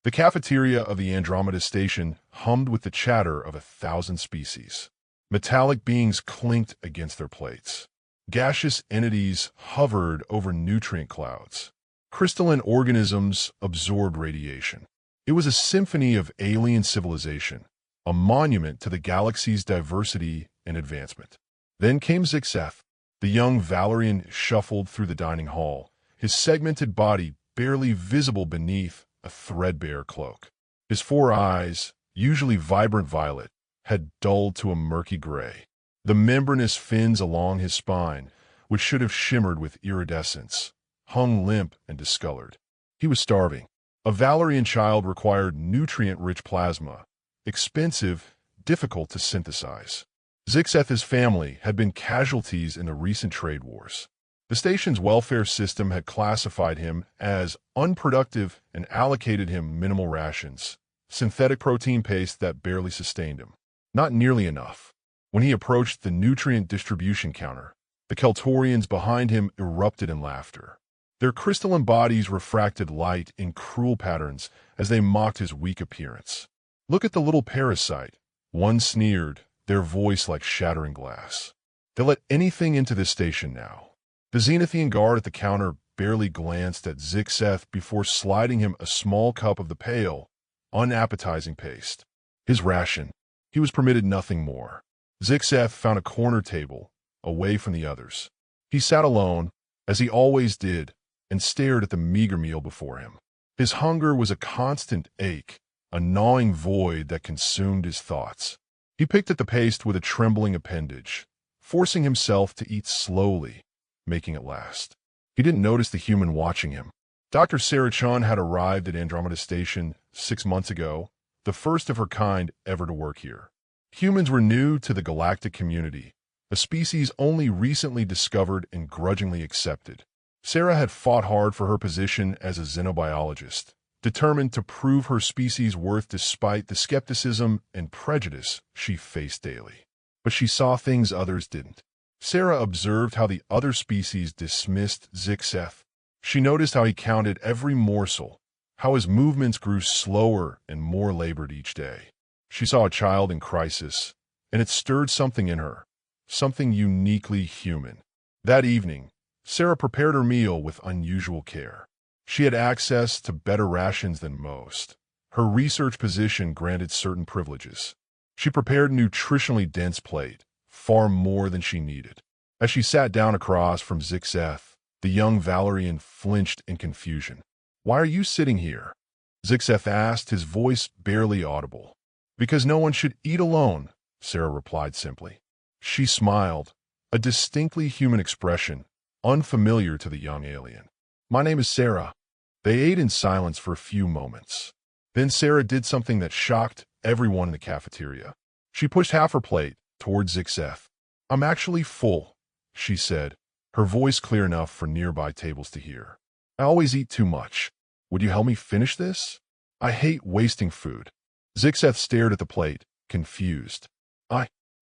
The cafeteria of the Andromeda station hummed with the chatter of 1,000 species. Metallic beings clinked against their plates. Gaseous entities hovered over nutrient clouds. Crystalline organisms absorbed radiation. It was a symphony of alien civilization, a monument to the galaxy's diversity and advancement. Then came Zixeth. The young Valerian shuffled through the dining hall, his segmented body barely visible beneath a threadbare cloak. His 4 eyes, usually vibrant violet, had dulled to a murky gray. The membranous fins along his spine, which should have shimmered with iridescence, hung limp and discolored. He was starving. A Valerian child required nutrient-rich plasma, expensive, difficult to synthesize. Zixeth's family had been casualties in the recent trade wars. The station's welfare system had classified him as unproductive and allocated him minimal rations, synthetic protein paste that barely sustained him. Not nearly enough. When he approached the nutrient distribution counter, the Keltorians behind him erupted in laughter. Their crystalline bodies refracted light in cruel patterns as they mocked his weak appearance. "Look at the little parasite," one sneered, their voice like shattering glass. "They'll let anything into this station now." The Zenithian guard at the counter barely glanced at Zixeth before sliding him a small cup of the pale, unappetizing paste. His ration. He was permitted nothing more. Zixeth found a corner table, away from the others. He sat alone, as he always did, and stared at the meager meal before him. His hunger was a constant ache, a gnawing void that consumed his thoughts. He picked at the paste with a trembling appendage, forcing himself to eat slowly, making it last. He didn't notice the human watching him. Dr. Sarachon had arrived at Andromeda Station 6 months ago, the first of her kind ever to work here. Humans were new to the galactic community, a species only recently discovered and grudgingly accepted. Sarah had fought hard for her position as a xenobiologist, determined to prove her species' worth despite the skepticism and prejudice she faced daily. But she saw things others didn't. Sarah observed how the other species dismissed Zixeth. She noticed how he counted every morsel, how his movements grew slower and more labored each day. She saw a child in crisis, and it stirred something in her, something uniquely human. That evening, Sarah prepared her meal with unusual care. She had access to better rations than most. Her research position granted certain privileges. She prepared a nutritionally dense plate, far more than she needed. As she sat down across from Zixeth, the young Valerian flinched in confusion. "Why are you sitting here?" Zixeth asked, his voice barely audible. "Because no one should eat alone," Sarah replied simply. She smiled, a distinctly human expression, unfamiliar to the young alien. "My name is Sarah." They ate in silence for a few moments. Then Sarah did something that shocked everyone in the cafeteria. She pushed half her plate towards Zixeth. "I'm actually full," she said, her voice clear enough for nearby tables to hear. "I always eat too much. Would you help me finish this? I hate wasting food." Zixeth stared at the plate, confused.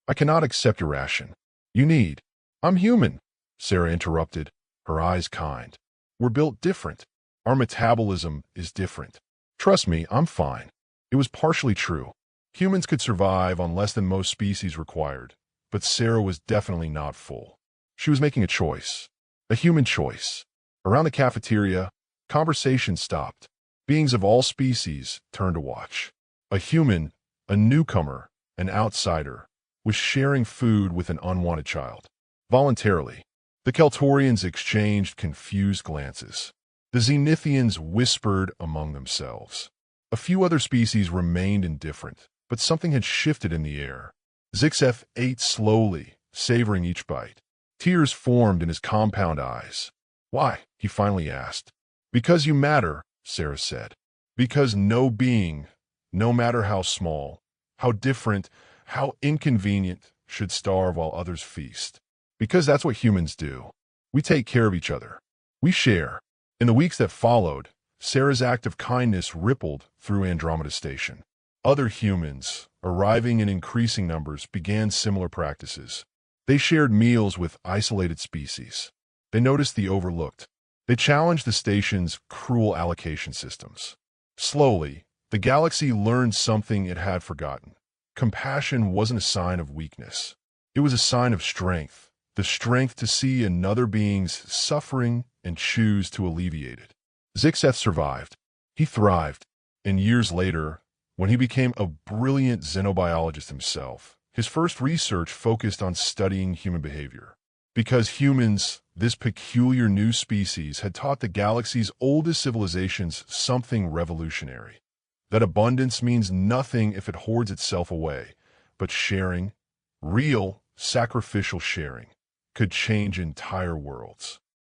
I cannot accept your ration. You need." "I'm human," Sarah interrupted, her eyes kind. "We're built different. Our metabolism is different. Trust me, I'm fine." It was partially true. Humans could survive on less than most species required, but Sarah was definitely not full. She was making a choice, a human choice. Around the cafeteria, conversation stopped. Beings of all species turned to watch. A human, a newcomer, an outsider, was sharing food with an unwanted child. Voluntarily, the Keltorians exchanged confused glances. The Zenithians whispered among themselves. A few other species remained indifferent, but something had shifted in the air. Zixeth ate slowly, savoring each bite. Tears formed in his compound eyes. "Why?" he finally asked. "Because you matter," Sarah said. "Because no being, no matter how small, how different, how inconvenient, should starve while others feast. Because that's what humans do. We take care of each other. We share." In the weeks that followed, Sarah's act of kindness rippled through Andromeda Station. Other humans, arriving in increasing numbers, began similar practices. They shared meals with isolated species. They noticed the overlooked. They challenged the station's cruel allocation systems. Slowly, The galaxy learned something it had forgotten. Compassion wasn't a sign of weakness. It was a sign of strength, the strength to see another being's suffering and choose to alleviate it. Zixeth survived. He thrived. And years later, when he became a brilliant xenobiologist himself, his first research focused on studying human behavior. Because humans, this peculiar new species, had taught the galaxy's oldest civilizations something revolutionary. That abundance means nothing if it hoards itself away, but sharing, real, sacrificial sharing, could change entire worlds.